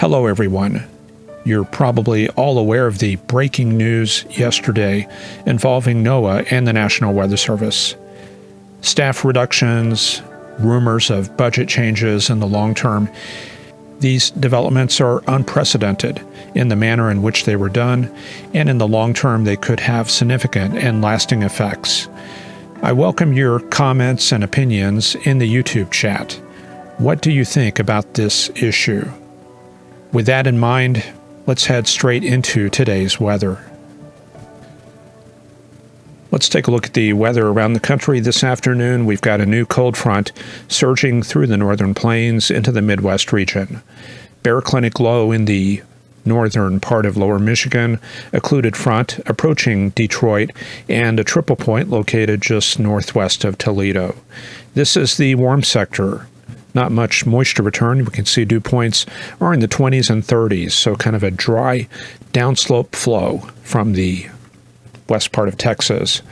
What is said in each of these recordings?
Hello, everyone. You're probably all aware of the breaking news yesterday involving NOAA and the National Weather Service. Staff reductions, rumors of budget changes in the long term. These developments are unprecedented in the manner in which they were done, and in the long term they could have significant and lasting effects. I welcome your comments and opinions in the YouTube chat. What do you think about this issue? With that in mind, let's head straight into today's weather. Let's take a look at the weather around the country this afternoon. We've got a new cold front surging through the northern plains into the Midwest region. Bear Clinic low in the northern part of lower Michigan, occluded front approaching Detroit, and a triple point located just northwest of Toledo. This is the warm sector. Not much moisture return. We can see dew points are in the 20s and 30s, so kind of a dry downslope flow from the west part of Texas.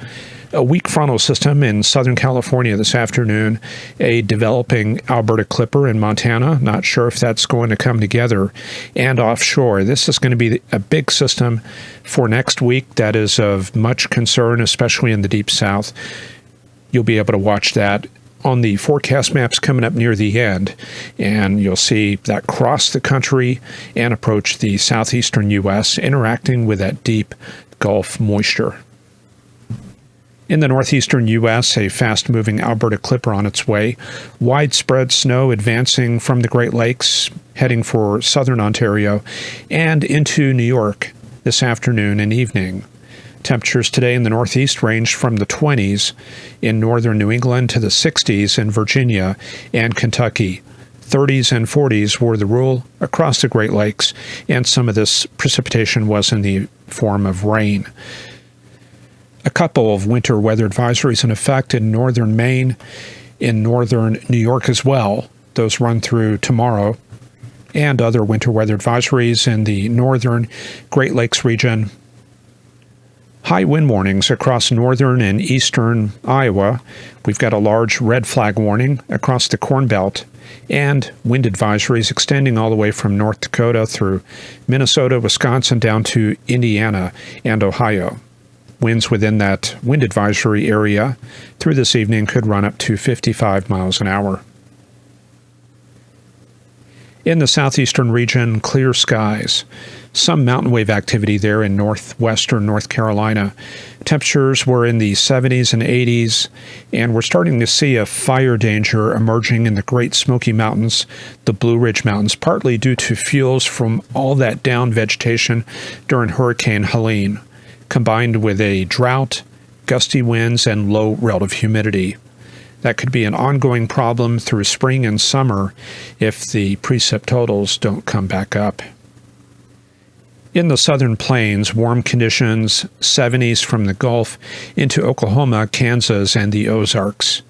A weak frontal system in Southern California this afternoon, a developing Alberta clipper in Montana. Not sure if that's going to come together, and offshore. This is going to be a big system for next week that is of much concern, especially in the deep south. You'll be able to watch that on the forecast maps coming up near the end, and you'll see that cross the country and approach the southeastern U.S., interacting with that deep Gulf moisture. In the northeastern U.S., a fast-moving Alberta clipper on its way. Widespread snow advancing from the Great Lakes, heading for southern Ontario, and into New York this afternoon and evening. Temperatures today in the northeast range from the 20s in northern New England to the 60s in Virginia and Kentucky. 30s and 40s were the rule across the Great Lakes, and some of this precipitation was in the form of rain. A couple of winter weather advisories in effect in northern Maine, in northern New York as well. Those run through tomorrow, and other winter weather advisories in the northern Great Lakes region. High wind warnings across northern and eastern Iowa. We've got a large red flag warning across the Corn Belt, and wind advisories extending all the way from North Dakota through Minnesota, Wisconsin, down to Indiana and Ohio. Winds within that wind advisory area through this evening could run up to 55 miles an hour. In the southeastern region, clear skies. Some mountain wave activity there in northwestern North Carolina. Temperatures were in the 70s and 80s, and we're starting to see a fire danger emerging in the Great Smoky Mountains, the Blue Ridge Mountains, partly due to fuels from all that down vegetation during Hurricane Helene, combined with a drought, gusty winds, and low relative humidity. That could be an ongoing problem through spring and summer if the precip totals don't come back up. In the southern plains, warm conditions, 70s from the Gulf into Oklahoma, Kansas, and the Ozarks.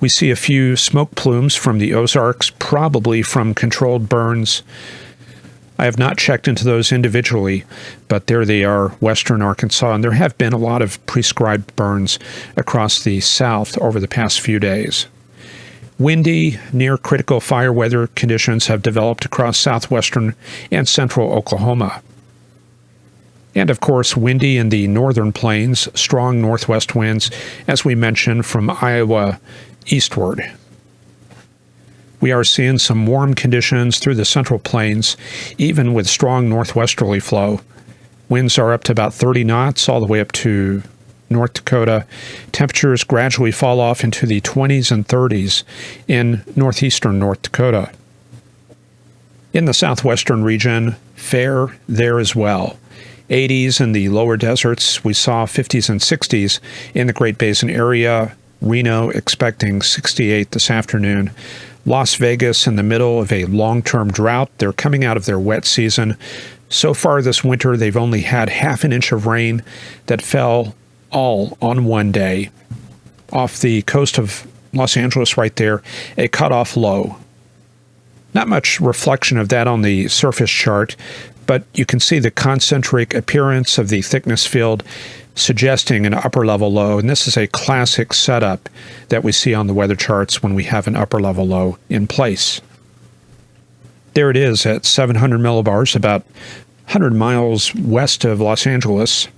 We see a few smoke plumes from the Ozarks, probably from controlled burns. I have not checked into those individually, but there they are, western Arkansas, and there have been a lot of prescribed burns across the south over the past few days. Windy, near critical fire weather conditions have developed across southwestern and central Oklahoma. And of course, windy in the northern plains, strong northwest winds, as we mentioned, from Iowa eastward. We are seeing some warm conditions through the central plains, even with strong northwesterly flow. Winds are up to about 30 knots all the way up to North Dakota. Temperatures gradually fall off into the 20s and 30s in northeastern North Dakota. In the southwestern region, fair there as well. 80s in the lower deserts. We saw 50s and 60s in the Great Basin area. Reno expecting 68 this afternoon. Las Vegas in the middle of a long-term drought. They're coming out of their wet season. So far this winter, they've only had half an inch of rain that fell all on one day. Off the coast of Los Angeles right there, a cutoff low. Not much reflection of that on the surface chart, but you can see the concentric appearance of the thickness field suggesting an upper level low, and this is a classic setup that we see on the weather charts when we have an upper level low in place. There it is at 700 millibars, about 100 miles west of Los Angeles.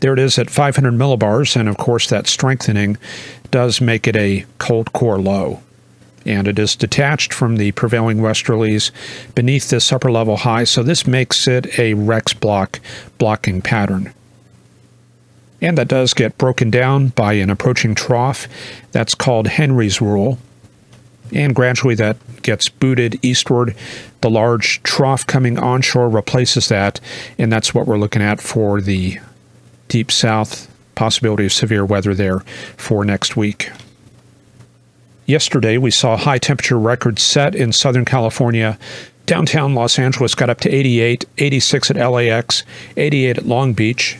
There it is at 500 millibars, and of course that strengthening does make it a cold core low. And it is detached from the prevailing westerlies beneath this upper level high, so this makes it a Rex block blocking pattern. And that does get broken down by an approaching trough. That's called Henry's rule. And gradually that gets booted eastward. The large trough coming onshore replaces that, and that's what we're looking at for the deep south, possibility of severe weather there for next week. Yesterday we saw high temperature records set in Southern California. Downtown Los Angeles got up to 88, 86 at LAX, 88 at Long Beach.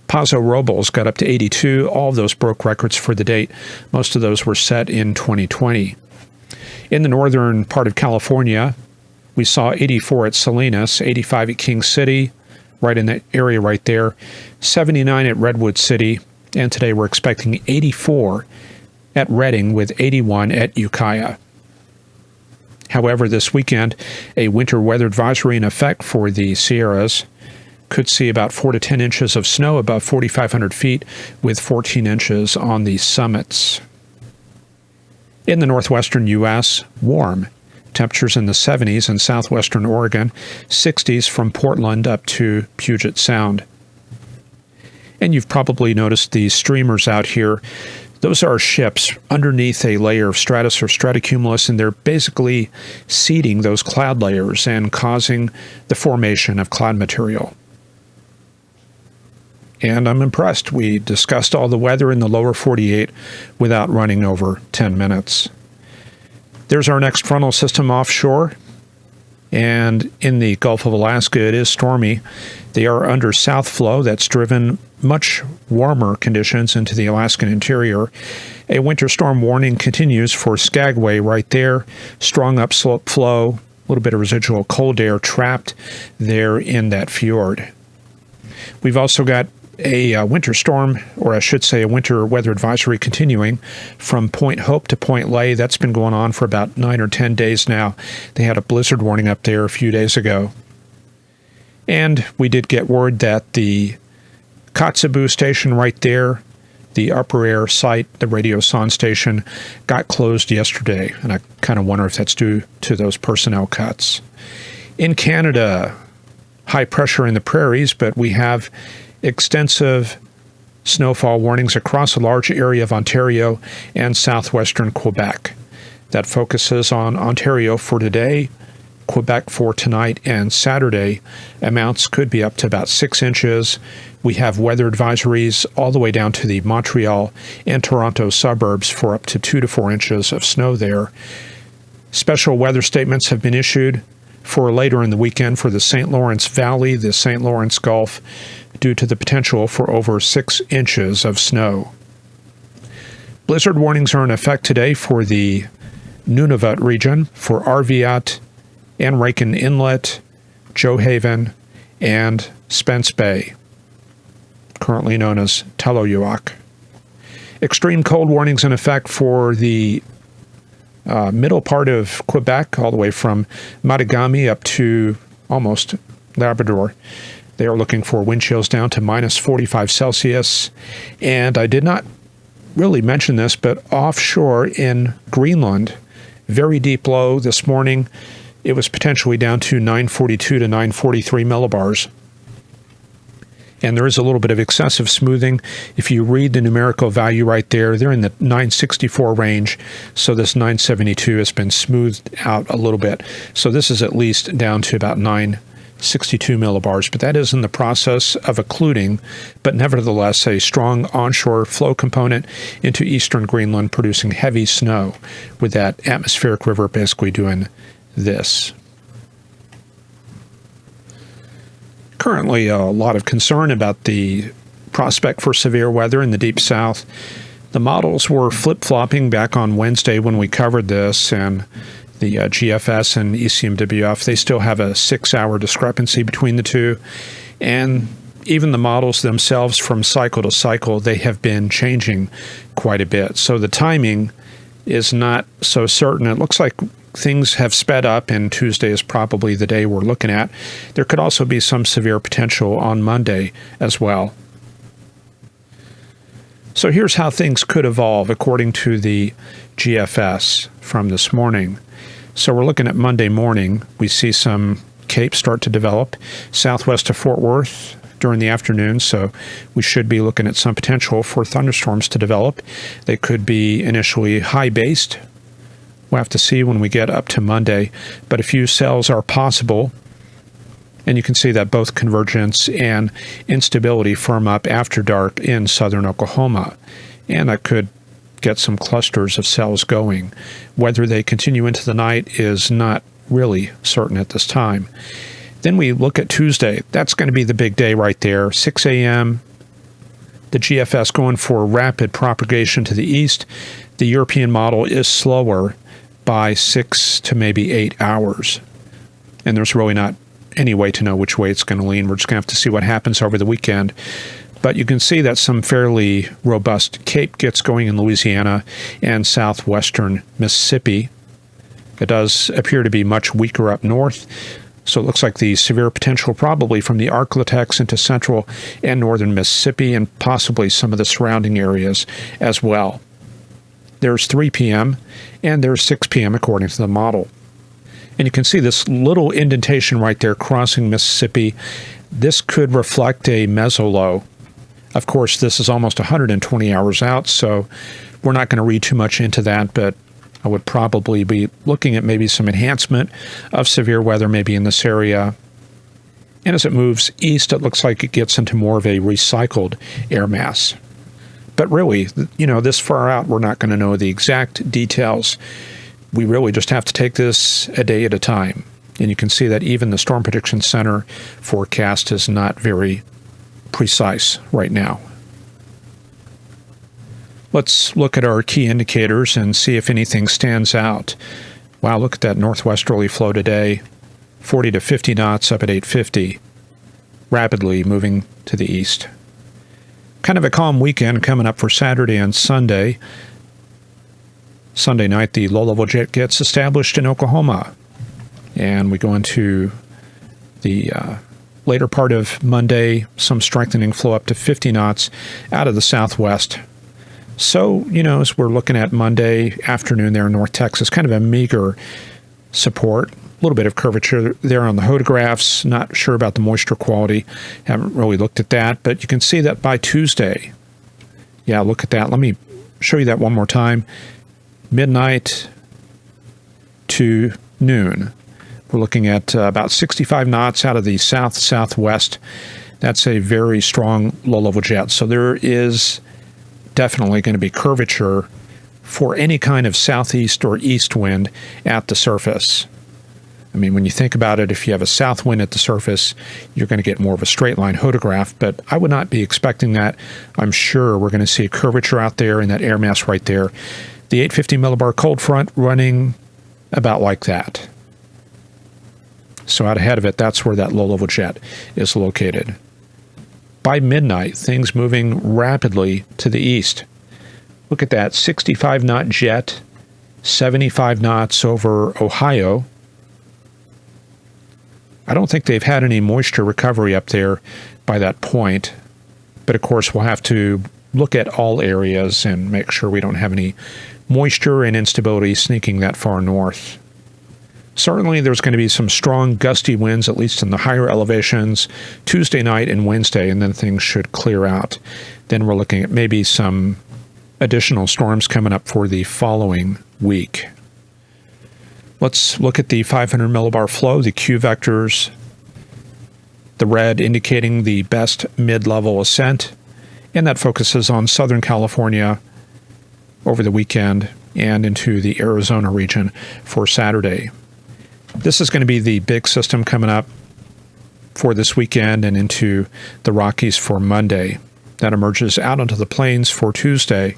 Paso Robles got up to 82. All of those broke records for the date. Most of those were set in 2020. In the northern part of California, we saw 84 at Salinas, 85 at King City, right in that area right there, 79 at Redwood City, and today we're expecting 84 at Redding with 81 at Ukiah. However, this weekend, a winter weather advisory in effect for the Sierras. Could see about 4 to 10 inches of snow above 4,500 feet with 14 inches on the summits. In the northwestern U.S., warm. Temperatures in the 70s in southwestern Oregon, 60s from Portland up to Puget Sound. And you've probably noticed these streamers out here. Those are ships underneath a layer of stratus or stratocumulus, and they're basically seeding those cloud layers and causing the formation of cloud material. And I'm impressed. We discussed all the weather in the lower 48 without running over 10 minutes. There's our next frontal system offshore. And in the Gulf of Alaska, it is stormy. They are under south flow that's driven much warmer conditions into the Alaskan interior. A winter storm warning continues for Skagway right there. Strong upslope flow, a little bit of residual cold air trapped there in that fjord. We've also got a winter storm, or I should say a winter weather advisory continuing from Point Hope to Point Lay. That's been going on for about 9 or 10 days now. They had a blizzard warning up there a few days ago. And we did get word that the Kotzebue station right there, the upper air site, the radio SON station, got closed yesterday. And I kind of wonder if that's due to those personnel cuts. In Canada, high pressure in the prairies, but we have extensive snowfall warnings across a large area of Ontario and southwestern Quebec. That focuses on Ontario for today, Quebec for tonight and Saturday. Amounts could be up to about 6 inches. We have weather advisories all the way down to the Montreal and Toronto suburbs for up to 2 to 4 inches of snow there. Special weather statements have been issued for later in the weekend for the St. Lawrence Valley, the St. Lawrence Gulf, due to the potential for over 6 inches of snow. Blizzard warnings are in effect today for the Nunavut region, for Arviat, Anraken Inlet, Johaven, and Spence Bay, currently known as Telauiaq. Extreme cold warnings in effect for the middle part of Quebec, all the way from Mattagami up to almost Labrador. They are looking for wind chills down to minus 45 Celsius. And I did not really mention this, but offshore in Greenland, very deep low this morning, it was potentially down to 942 to 943 millibars. And there is a little bit of excessive smoothing. If you read the numerical value right there, they're in the 964 range. So this 972 has been smoothed out a little bit. So this is at least down to about 962 millibars. But that is in the process of occluding, but nevertheless a strong onshore flow component into eastern Greenland, producing heavy snow with that atmospheric river basically doing this. Currently, a lot of concern about the prospect for severe weather in the Deep South. The models were flip-flopping back on Wednesday when we covered this, and the GFS and ECMWF, they still have a 6-hour discrepancy between the two. And even the models themselves from cycle to cycle, they have been changing quite a bit. So the timing is not so certain. It looks like things have sped up, and Tuesday is probably the day we're looking at. There could also be some severe potential on Monday as well. So here's how things could evolve according to the GFS from this morning. So we're looking at Monday morning. We see some capes start to develop southwest of Fort Worth during the afternoon, so we should be looking at some potential for thunderstorms to develop. They could be initially high-based. We'll have to see when we get up to Monday, but a few cells are possible, and you can see that both convergence and instability firm up after dark in southern Oklahoma, and that could get some clusters of cells going. Whether they continue into the night is not really certain at this time. Then we look at Tuesday. That's going to be the big day right there. 6 a.m., the GFS going for rapid propagation to the east. The European model is slower by 6 to maybe 8 hours. And there's really not any way to know which way it's going to lean. We're just going to have to see what happens over the weekend. But you can see that some fairly robust cape gets going in Louisiana and southwestern Mississippi. It does appear to be much weaker up north. So it looks like the severe potential probably from the Arklatex into central and northern Mississippi and possibly some of the surrounding areas as well. There's 3 p.m. and there's 6 p.m. according to the model. And you can see this little indentation right there crossing Mississippi. This could reflect a mesolow. Of course, this is almost 120 hours out, so we're not going to read too much into that, but I would probably be looking at maybe some enhancement of severe weather maybe in this area. And as it moves east, it looks like it gets into more of a recycled air mass. But really, this far out, we're not going to know the exact details. We really just have to take this a day at a time. And you can see that even the Storm Prediction Center forecast is not very precise right now. Let's look at our key indicators and see if anything stands out. Wow, look at that northwesterly flow today. 40 to 50 knots up at 8:50. Rapidly moving to the east. Kind of a calm weekend coming up for Saturday and Sunday. Sunday night, the low-level jet gets established in Oklahoma. And we go into the later part of Monday, some strengthening flow up to 50 knots out of the southwest. So, as we're looking at Monday afternoon there in North Texas, kind of a meager support. A little bit of curvature there on the photographs. Not sure about the moisture quality. Haven't really looked at that. But you can see that by Tuesday. Yeah, look at that. Let me show you that one more time. Midnight to noon. We're looking at about 65 knots out of the south-southwest. That's a very strong low-level jet. So there is definitely going to be curvature for any kind of southeast or east wind at the surface. I mean, when you think about it, if you have a south wind at the surface, you're going to get more of a straight line photograph, but I would not be expecting that. I'm sure we're going to see a curvature out there in that air mass right there. The 850 millibar cold front running about like that. So out ahead of it, that's where that low-level jet is located. By midnight, things moving rapidly to the east. Look at that, 65-knot jet, 75 knots over Ohio. I don't think they've had any moisture recovery up there by that point. But of course, we'll have to look at all areas and make sure we don't have any moisture and instability sneaking that far north. Certainly, there's going to be some strong gusty winds, at least in the higher elevations, Tuesday night and Wednesday, and then things should clear out. Then we're looking at maybe some additional storms coming up for the following week. Let's look at the 500 millibar flow, the Q vectors, the red indicating the best mid-level ascent, and that focuses on Southern California over the weekend and into the Arizona region for Saturday. This is going to be the big system coming up for this weekend and into the Rockies for Monday. That emerges out onto the plains for Tuesday.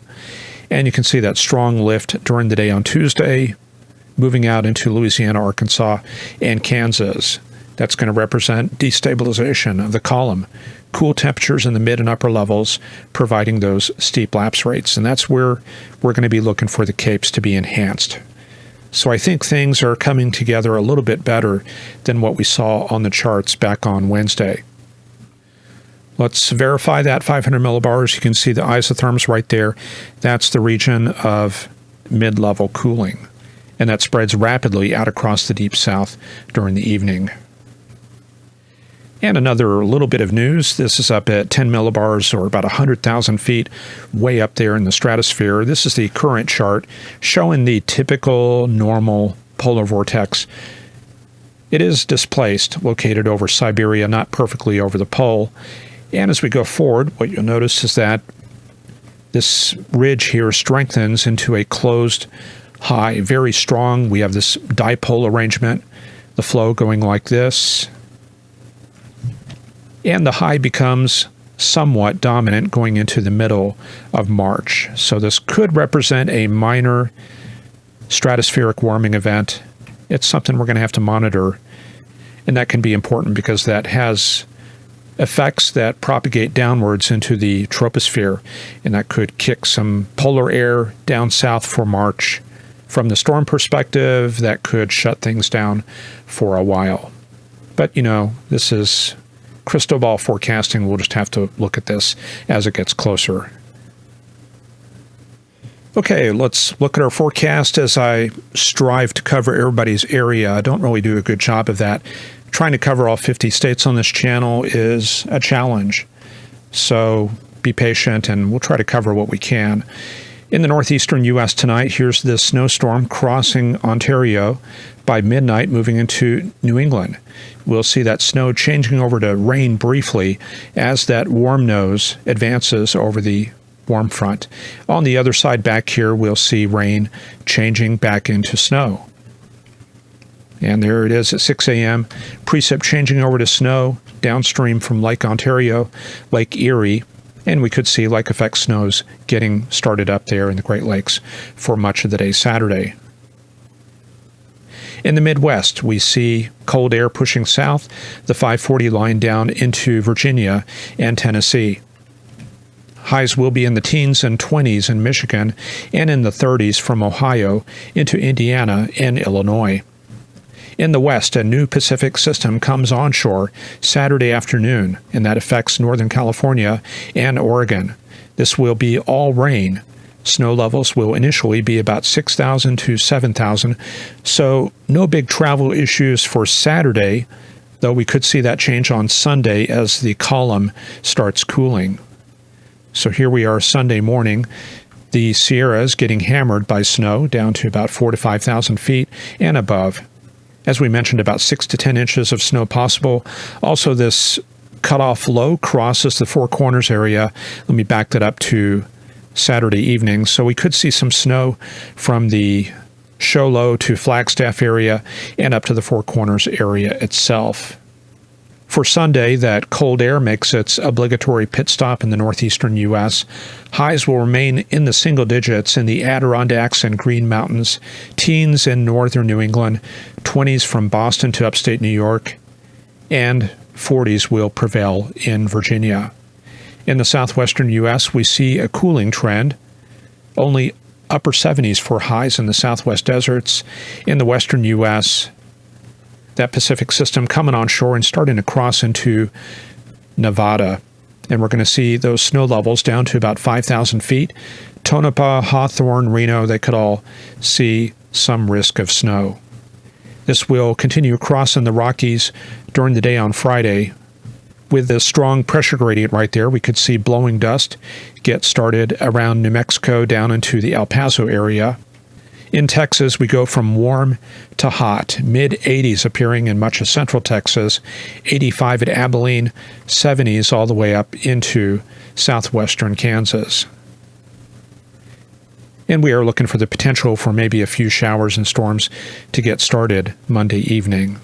And you can see that strong lift during the day on Tuesday, moving out into Louisiana, Arkansas, and Kansas. That's going to represent destabilization of the column. Cool temperatures in the mid and upper levels, providing those steep lapse rates. And that's where we're going to be looking for the capes to be enhanced. So I think things are coming together a little bit better than what we saw on the charts back on Wednesday. Let's verify that 500 millibars. You can see the isotherms right there. That's the region of mid-level cooling, and that spreads rapidly out across the deep south during the evening. And another little bit of news. This is up at 10 millibars, or about 100,000 feet, way up there in the stratosphere. This is the current chart showing the typical normal polar vortex. It is displaced, located over Siberia, not perfectly over the pole. And as we go forward, what you'll notice is that this ridge here strengthens into a closed high, very strong. We have this dipole arrangement, the flow going like this. And the high becomes somewhat dominant going into the middle of March. So this could represent a minor stratospheric warming event. It's something we're going to have to monitor. And that can be important because that has effects that propagate downwards into the troposphere. And that could kick some polar air down south for March. From the storm perspective, that could shut things down for a while. But, this is crystal ball forecasting. We'll just have to look at this as it gets closer. Okay, let's look at our forecast as I strive to cover everybody's area. I don't really do a good job of that. Trying to cover all 50 states on this channel is a challenge. So be patient and we'll try to cover what we can. In the northeastern U.S. tonight, here's this snowstorm crossing Ontario. By midnight, moving into New England. We'll see that snow changing over to rain briefly as that warm nose advances over the warm front. On the other side back here, we'll see rain changing back into snow. And there it is at 6 a.m. Precip changing over to snow downstream from Lake Ontario, Lake Erie. And we could see lake effect snows getting started up there in the Great Lakes for much of the day Saturday. In the Midwest, we see cold air pushing south, the 540 line down into Virginia and Tennessee. Highs will be in the teens and 20s in Michigan and in the 30s from Ohio into Indiana and Illinois. In the west, a new Pacific system comes onshore Saturday afternoon, and that affects Northern California and Oregon. This will be all rain. Snow levels will initially be about 6,000 to 7,000, so no big travel issues for Saturday, though we could see that change on Sunday as the column starts cooling. So here we are Sunday morning. The Sierras getting hammered by snow down to about 4,000 to 5,000 feet and above. As we mentioned, about 6 to 10 inches of snow possible. Also, this cutoff low crosses the Four Corners area. Let me back that up to Saturday evening. So we could see some snow from the Show Low to Flagstaff area and up to the Four Corners area itself. For Sunday, that cold air makes its obligatory pit stop in the northeastern U.S. Highs will remain in the single digits in the Adirondacks and Green Mountains, teens in northern New England, 20s from Boston to upstate New York, and 40s will prevail in Virginia. In the southwestern U.S., we see a cooling trend, only upper 70s for highs in the southwest deserts. In the western U.S., that Pacific system coming onshore and starting to cross into Nevada. And we're going to see those snow levels down to about 5,000 feet. Tonopah, Hawthorne, Reno, they could all see some risk of snow. This will continue crossing the Rockies during the day on Friday. With the strong pressure gradient right there, we could see blowing dust get started around New Mexico down into the El Paso area. In Texas, we go from warm to hot, mid-80s appearing in much of central Texas, 85 at Abilene, 70s all the way up into southwestern Kansas. And we are looking for the potential for maybe a few showers and storms to get started Monday evening.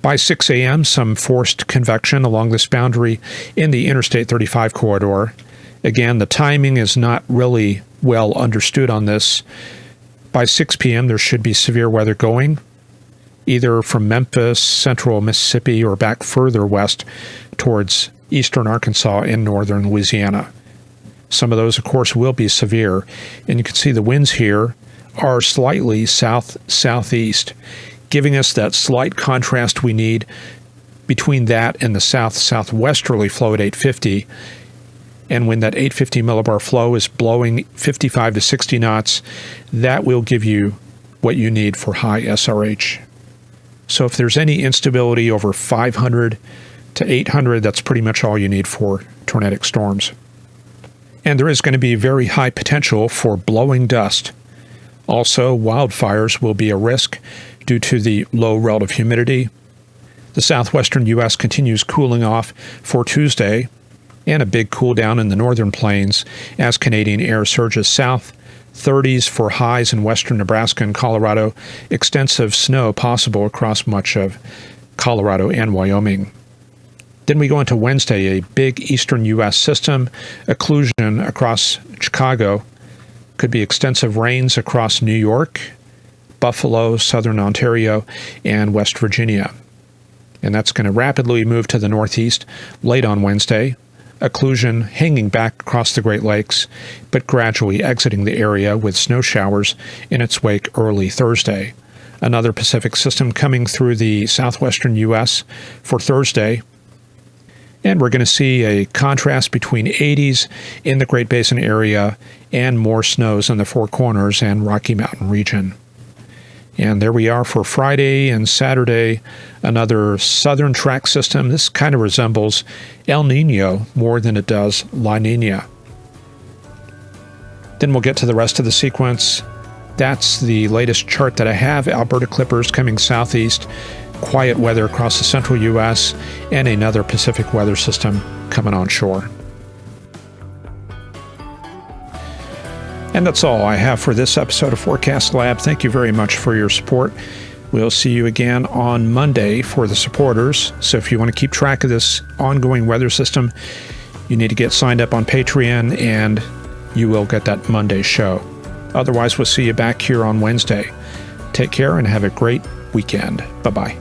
By 6 a.m., some forced convection along this boundary in the Interstate 35 corridor. Again, the timing is not really well understood on this. By 6 p.m., there should be severe weather going, either from Memphis, central Mississippi, or back further west towards eastern Arkansas and northern Louisiana. Some of those, of course, will be severe. And you can see the winds here are slightly south-southeast, giving us that slight contrast we need between that and the south-southwesterly flow at 850. And when that 850 millibar flow is blowing 55 to 60 knots, that will give you what you need for high SRH. So if there's any instability over 500 to 800, that's pretty much all you need for tornadic storms. And there is going to be very high potential for blowing dust. Also, wildfires will be a risk due to the low relative humidity. The southwestern U.S. continues cooling off for Tuesday, and a big cool down in the northern plains as Canadian air surges south. 30s for highs in western Nebraska and Colorado. Extensive snow possible across much of Colorado and Wyoming. Then we go into Wednesday, a big eastern U.S. system, occlusion across Chicago. Could be extensive rains across New York, Buffalo, southern Ontario, and West Virginia. And that's going to rapidly move to the northeast late on Wednesday. Occlusion hanging back across the Great Lakes, but gradually exiting the area with snow showers in its wake early Thursday. Another Pacific system coming through the southwestern U.S. for Thursday. And we're going to see a contrast between 80s in the Great Basin area and more snows in the Four Corners and Rocky Mountain region. And there we are for Friday and Saturday, another southern track system. This kind of resembles El Nino more than it does La Nina. Then we'll get to the rest of the sequence. That's the latest chart that I have. Alberta Clippers coming southeast, quiet weather across the central U.S., and another Pacific weather system coming on shore. And that's all I have for this episode of Forecast Lab. Thank you very much for your support. We'll see you again on Monday for the supporters. So if you want to keep track of this ongoing weather system, you need to get signed up on Patreon, and you will get that Monday show. Otherwise, we'll see you back here on Wednesday. Take care and have a great weekend. Bye-bye.